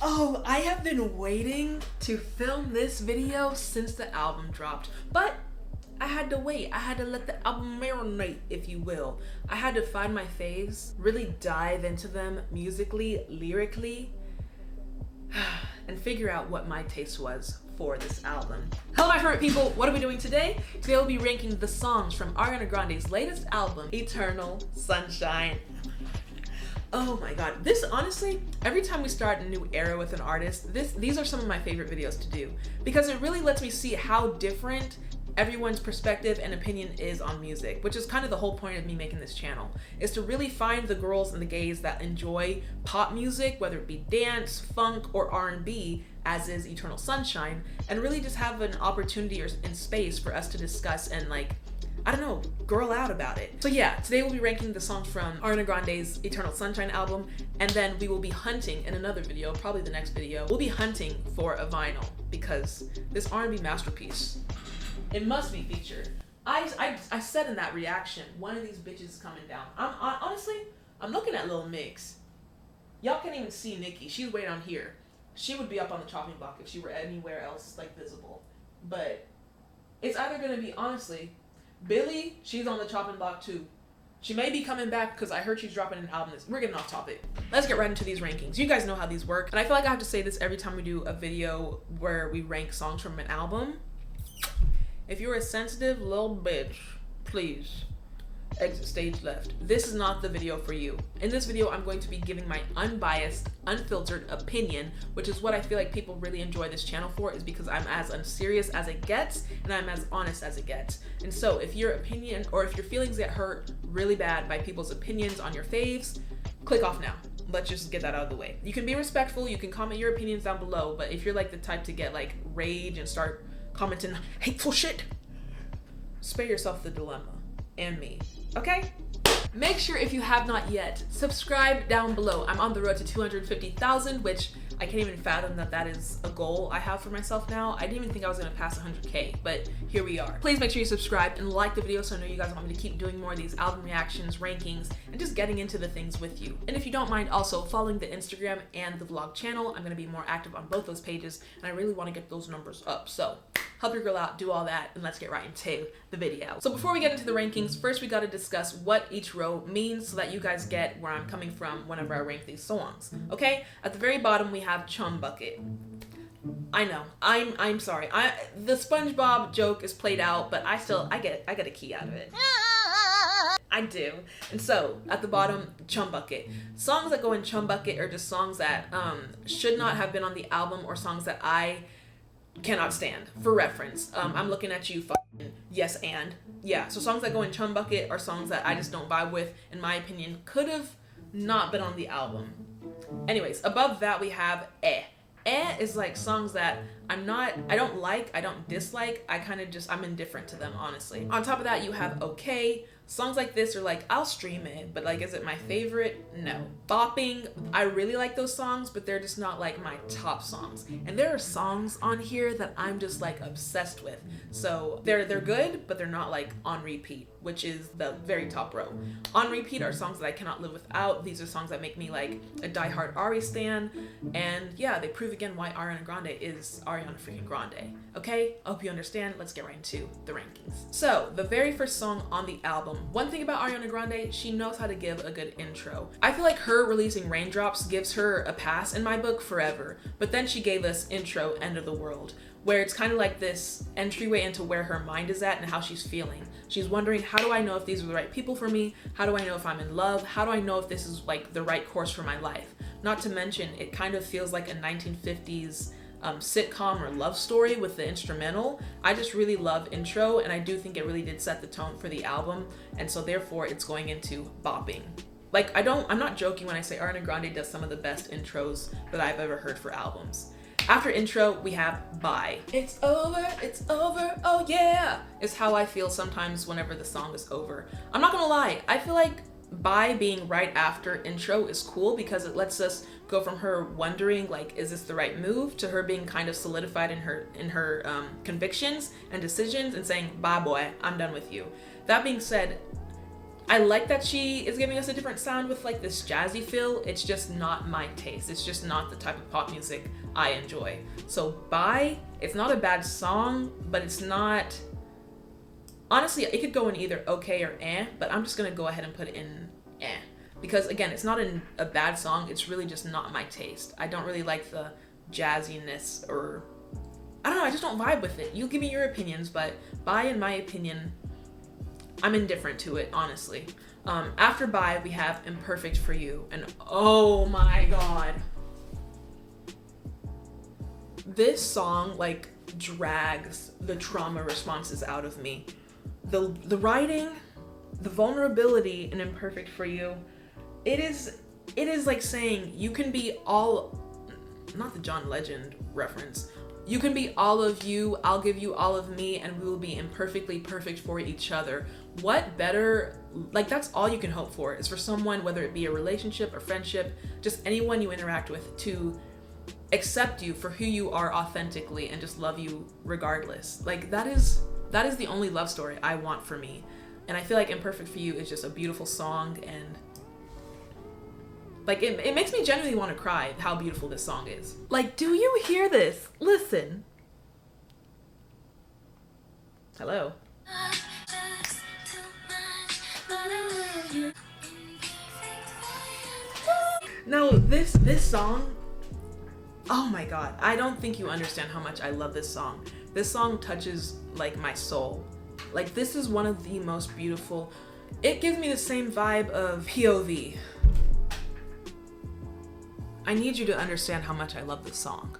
Oh, I have been waiting to film this video since the album dropped, but I had to wait. I had to let the album marinate, if you will. I had to find my faves, really dive into them musically, lyrically, and figure out what my taste was for this album. Hello my favorite people, what are we doing today? Today we'll be ranking the songs from Ariana Grande's latest album, Eternal Sunshine. Oh my god, this honestly, every time we start a new era with an artist, these are some of my favorite videos to do because it really lets me see how different everyone's perspective and opinion is on music, which is kind of the whole point of me making this channel, is to really find the girls and the gays that enjoy pop music, whether it be dance, funk, or R&B, as is Eternal Sunshine, and really just have an opportunity and space for us to discuss and like, I don't know, girl out about it. So yeah, today we'll be ranking the songs from Ariana Grande's Eternal Sunshine album, and then we will be hunting in another video, probably the next video, we'll be hunting for a vinyl because this R&B masterpiece, it must be featured. I said in that reaction, one of these bitches is coming down. Honestly, I'm looking at Lil Mix. Y'all can't even see Nikki. She's way down here. She would be up on the chopping block if she were anywhere else like visible. But it's either gonna be, honestly, Billie, she's on the chopping block too. She may be coming back because I heard she's dropping an album. We're getting off topic. Let's get right into these rankings. You guys know how these work. And I feel like I have to say this every time we do a video where we rank songs from an album. If you're a sensitive little bitch, please exit stage left. This is not the video for you. In this video, I'm going to be giving my unbiased, unfiltered opinion, which is what I feel like people really enjoy this channel for, is because I'm as unserious as it gets and I'm as honest as it gets. And so if your opinion or if your feelings get hurt really bad by people's opinions on your faves, click off now. Let's just get that out of the way. You can be respectful, you can comment your opinions down below, but if you're like the type to get like rage and start commenting hateful shit, spare yourself the dilemma and me, okay? Make sure if you have not yet, subscribe down below. I'm on the road to 250,000, which I can't even fathom that is a goal I have for myself now. I didn't even think I was gonna pass 100K, but here we are. Please make sure you subscribe and like the video so I know you guys want me to keep doing more of these album reactions, rankings, and just getting into the things with you. And if you don't mind also following the Instagram and the vlog channel, I'm gonna be more active on both those pages, and I really wanna get those numbers up. So help your girl out, do all that, and let's get right into the video. So before we get into the rankings, first we gotta discuss what each row means so that you guys get where I'm coming from whenever I rank these songs, okay? At the very bottom, we have Chum Bucket. I know, I'm sorry. The SpongeBob joke is played out, but I get a key out of it. I do. And so, at the bottom, Chum Bucket. Songs that go in Chum Bucket are just songs that should not have been on the album or songs that I cannot stand. For reference, I'm looking at you, yes and. Yeah, so songs that go in Chum Bucket are songs that I just don't vibe with, in my opinion, could have not been on the album. Anyways, above that we have Eh. Eh is like songs that I don't like, I don't dislike, I'm indifferent to them, honestly. On top of that, you have Okay. Songs like this are like, I'll stream it, but like, is it my favorite? No. Bopping, I really like those songs, but they're just not like my top songs. And there are songs on here that I'm just like obsessed with. So they're good, but they're not like on repeat, which is the very top row. On repeat are songs that I cannot live without. These are songs that make me like a diehard Ari stan. And yeah, they prove again why Ariana Grande is Ariana freaking Grande. Okay, I hope you understand. Let's get right into the rankings. So the very first song on the album, one thing about Ariana Grande, she knows how to give a good intro. I feel like her releasing Raindrops gives her a pass in my book forever, but then she gave us Intro, End of the World, where it's kind of like this entryway into where her mind is at and how she's feeling. She's wondering, how do I know if these are the right people for me? How do I know if I'm in love? How do I know if this is like the right course for my life? Not to mention, it kind of feels like a 1950s sitcom or love story with the instrumental. I just really love Intro, and I do think it really did set the tone for the album, and so therefore it's going into bopping. Like, I'm not joking when I say Ariana Grande does some of the best intros that I've ever heard for albums. After Intro, we have Bye. It's over, oh yeah, is how I feel sometimes whenever the song is over. I'm not gonna lie, I feel like Bye being right after Intro is cool because it lets us go from her wondering like, is this the right move, to her being kind of solidified in her convictions and decisions and saying, bye boy, I'm done with you. That being said, I like that she is giving us a different sound with like this jazzy feel. It's just not my taste. It's just not the type of pop music I enjoy. So Bye, it's not a bad song, but it's not, honestly, it could go in either okay or eh, but I'm just gonna go ahead and put it in eh. Because again, it's not a bad song, it's really just not my taste. I don't really like the jazziness, or I don't know, I just don't vibe with it. You give me your opinions, but Bye, in my opinion, I'm indifferent to it, honestly. After Bye, we have Imperfect for You, and oh my god. This song like drags the trauma responses out of me. The writing, the vulnerability in Imperfect for You, it is like saying you can be all, not the John Legend reference, you can be all of you, I'll give you all of me, and we will be imperfectly perfect for each other. What better, like that's all you can hope for, is for someone, whether it be a relationship or friendship, just anyone you interact with, to accept you for who you are authentically and just love you regardless. Like that is the only love story I want for me. And I feel like Imperfect for You is just a beautiful song, and like it makes me genuinely want to cry how beautiful this song is. Like, do you hear this? Listen. Hello. Now this song, oh my god, I don't think you understand how much I love this song. This song touches like my soul. Like this is one of the most beautiful, it gives me the same vibe of POV. I need you to understand how much I love this song.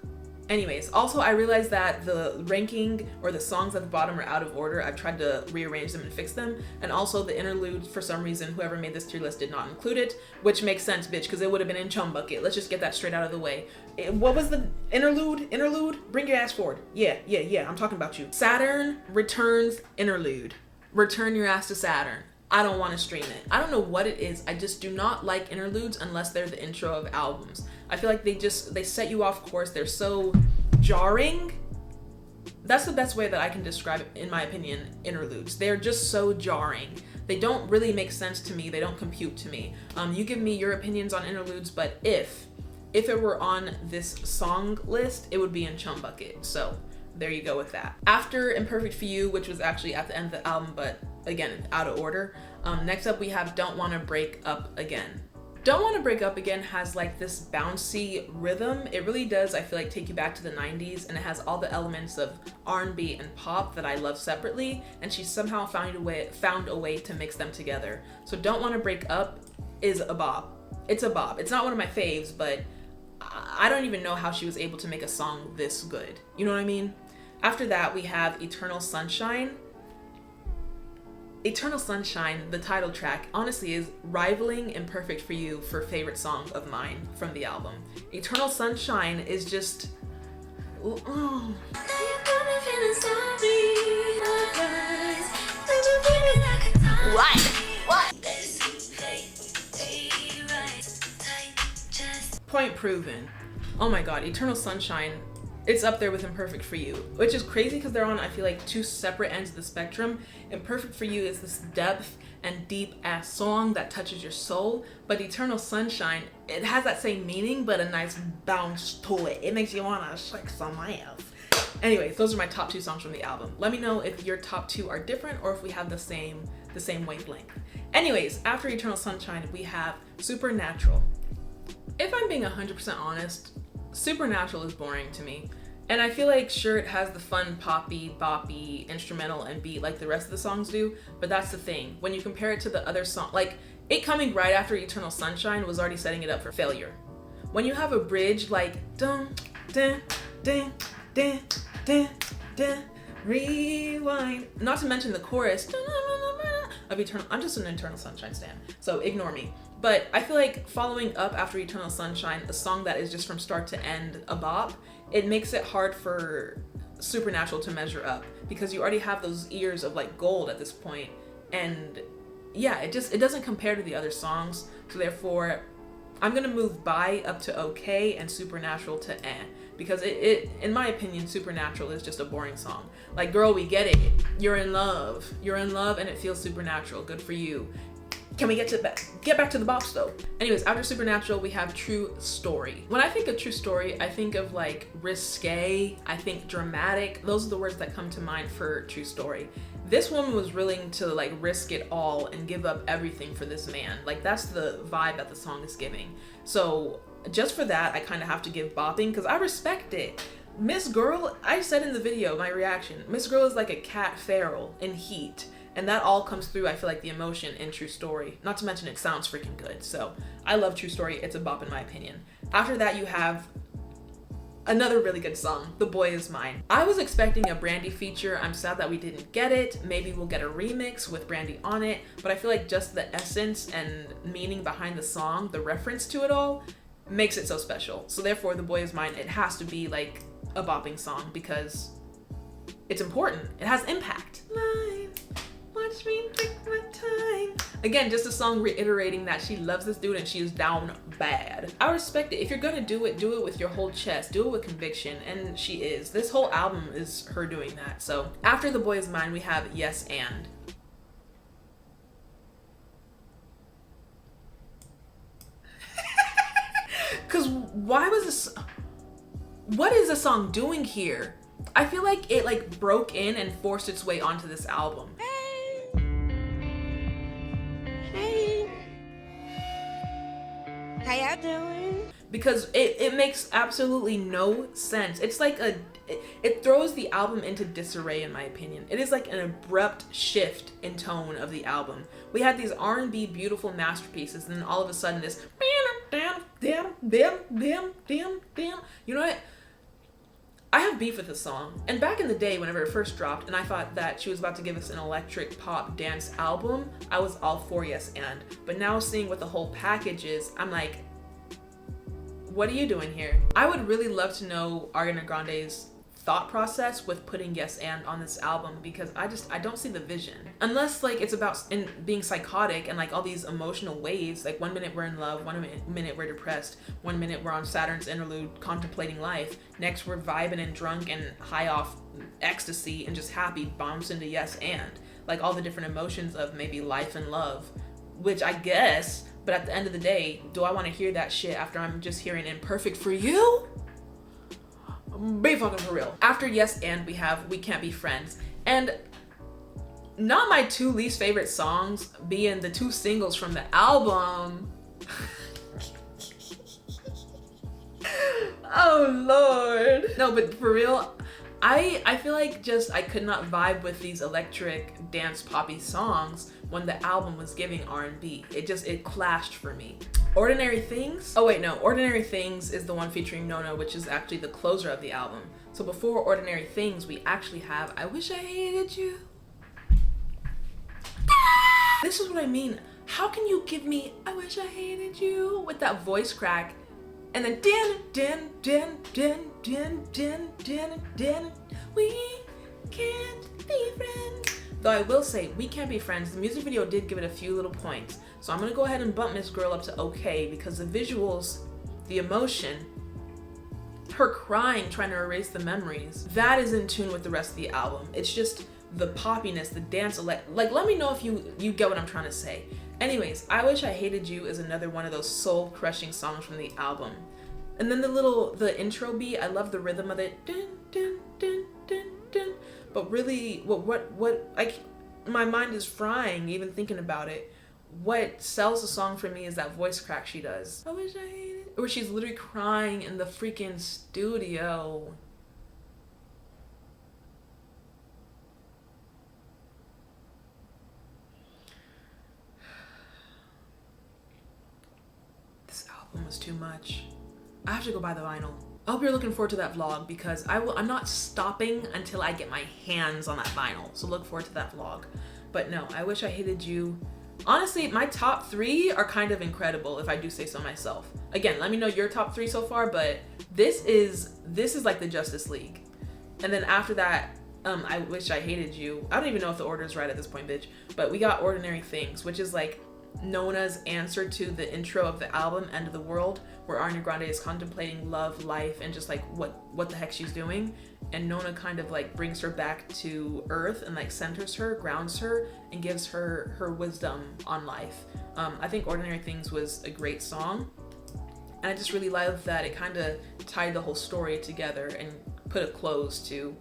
Anyways, also I realized that the ranking or the songs at the bottom are out of order. I've tried to rearrange them and fix them. And also the interlude, for some reason, whoever made this tier list did not include it, which makes sense, bitch, because it would have been in Chum Bucket. Let's just get that straight out of the way. What was the interlude? Bring your ass forward. Yeah, I'm talking about you. Saturn Returns interlude. Return your ass to Saturn. I don't want to stream it. I don't know what it is. I just do not like interludes unless they're the intro of albums. I feel like they set you off course. They're so jarring. That's the best way that I can describe, in my opinion, interludes. They're just so jarring. They don't really make sense to me. They don't compute to me. You give me your opinions on interludes, but if it were on this song list, it would be in Chum Bucket. So there you go with that. After Imperfect for You, which was actually at the end of the album, but again, out of order. Next up we have Don't Wanna Break Up Again. Don't Wanna Break Up Again has like this bouncy rhythm. It really does, I feel like, take you back to the 90s, and it has all the elements of R&B and pop that I love separately, and she somehow found a way to mix them together. So Don't Wanna Break Up is a bop. It's a bop. It's not one of my faves, but I don't even know how she was able to make a song this good. You know what I mean? After that, we have Eternal Sunshine. Eternal Sunshine, the title track, honestly is rivaling Imperfect for You for favorite song of mine from the album. Eternal Sunshine is just... What? Point proven. Oh my god, Eternal Sunshine, it's up there with Imperfect for You, which is crazy because they're on, I feel like, two separate ends of the spectrum. Imperfect for You is this depth and deep ass song that touches your soul, but Eternal Sunshine, it has that same meaning but a nice bounce to it. It makes you wanna shake some ass. Anyways, those are my top two songs from the album. Let me know if your top two are different or if we have the same wavelength. Anyways, after Eternal Sunshine, we have Supernatural. If I'm being 100% honest, Supernatural is boring to me. And I feel like, sure, it has the fun poppy, boppy, instrumental and beat like the rest of the songs do, but that's the thing. When you compare it to the other song, like it coming right after Eternal Sunshine was already setting it up for failure. When you have a bridge like dun dun dun dun dun dun rewind, not to mention the chorus of Eternal, I'm just an Eternal Sunshine stan, so ignore me. But I feel like following up after Eternal Sunshine, a song that is just from start to end a bop, it makes it hard for Supernatural to measure up because you already have those ears of like gold at this point. And yeah, it doesn't compare to the other songs. So therefore, I'm gonna move Bye up to okay and Supernatural to eh. Because it in my opinion, Supernatural is just a boring song. Like, girl, we get it. You're in love and it feels supernatural. Good for you. Can we get back to the bops though? Anyways, after Supernatural, we have True Story. When I think of True Story, I think of like risque, I think dramatic. Those are the words that come to mind for True Story. This woman was willing to like risk it all and give up everything for this man. Like that's the vibe that the song is giving. So just for that, I kind of have to give bopping because I respect it. Miss Girl, I said in the video, my reaction, Miss Girl is like a Cat Farrell in Heat. And that all comes through, I feel like, the emotion in True Story. Not to mention it sounds freaking good. So I love True Story. It's a bop in my opinion. After that, you have another really good song, The Boy Is Mine. I was expecting a Brandy feature. I'm sad that we didn't get it. Maybe we'll get a remix with Brandy on it. But I feel like just the essence and meaning behind the song, the reference to it all, makes it so special. So therefore, The Boy Is Mine, it has to be like a bopping song because it's important. It has impact. Watch me take my time. Again, just a song reiterating that she loves this dude and she is down bad. I respect it. If you're gonna do it with your whole chest. Do it with conviction, and she is. This whole album is her doing that. So after The Boy Is Mine, we have Yes and. Cause why was this? What is the song doing here? I feel like it like broke in and forced its way onto this album. How y'all doing? Because it makes absolutely no sense. It's like it throws the album into disarray in my opinion. It is like an abrupt shift in tone of the album. We had these R&B beautiful masterpieces and then all of a sudden this you know what? I have beef with this song. And back in the day, whenever it first dropped, and I thought that she was about to give us an electric pop dance album, I was all for Yes and. But now seeing what the whole package is, I'm like, what are you doing here? I would really love to know Ariana Grande's thought process with putting Yes and on this album because I don't see the vision. Unless like it's about being psychotic and like all these emotional waves, like 1 minute we're in love, 1 minute we're depressed, 1 minute we're on Saturn's interlude contemplating life, next we're vibing and drunk and high off ecstasy and just happy, bounce into Yes and. Like all the different emotions of maybe life and love, which I guess, but at the end of the day, do I want to hear that shit after I'm just hearing Imperfect for You? Be fucking for real. After Yes and, we have We Can't Be Friends. And not my two least favorite songs being the two singles from the album. Oh Lord. No, but for real, I feel like just I could not vibe with these electric dance poppy songs when the album was giving R&B. It clashed for me. Ordinary Things? Oh wait, no. Ordinary Things is the one featuring Nona, which is actually the closer of the album. So before Ordinary Things, we actually have I Wish I Hated You. This is what I mean. How can you give me I Wish I Hated You with that voice crack and then we can't be friends. Though I will say, We Can't Be Friends, the music video did give it a few little points. So I'm gonna go ahead and bump Miss Girl up to okay because the visuals, the emotion, her crying, trying to erase the memories, that is in tune with the rest of the album. It's just the poppiness, the dance, like let me know if you get what I'm trying to say. Anyways, I Wish I Hated You is another one of those soul-crushing songs from the album. And then the intro beat, I love the rhythm of it. Dun, dun, dun, dun, dun. But really, my mind is frying even thinking about it. What sells the song for me is that voice crack she does. I wish I hated it. Where she's literally crying in the freaking studio. This album was too much. I have to go buy the vinyl. I hope you're looking forward to that vlog because I'm not stopping until I get my hands on that vinyl. So look forward to that vlog. But no, I Wish I Hated You. Honestly, my top 3 are kind of incredible if I do say so myself. Again, let me know your top 3 so far, but this is like the Justice League. And then after that, I Wish I Hated You. I don't even know if the order is right at this point, bitch. But we got Ordinary Things, which is like Nona's answer to the intro of the album End of the World, where Ariana Grande is contemplating love, life, and just like what the heck she's doing. And Nona kind of like brings her back to earth and like centers her, grounds her, and gives her wisdom on life. I think Ordinary Things was a great song, and I just really love that it kind of tied the whole story together and put a close to.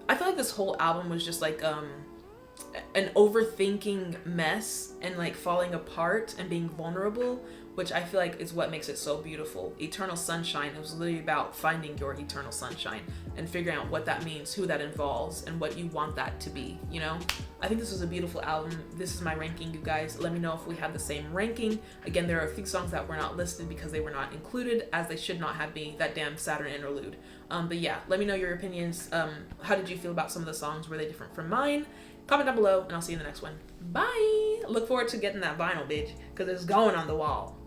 I feel like this whole album was just like an overthinking mess and like falling apart and being vulnerable, which I feel like is what makes it so beautiful. Eternal Sunshine, it was literally about finding your eternal sunshine and figuring out what that means, who that involves, and what you want that to be, you know? I think this was a beautiful album. This is my ranking, you guys. Let me know if we have the same ranking. Again, there are a few songs that were not listed because they were not included, as they should not have been, that damn Saturn interlude. But yeah, let me know your opinions. How did you feel about some of the songs? Were they different from mine? Comment down below, and I'll see you in the next one. Bye! Look forward to getting that vinyl, bitch, because it's going on the wall.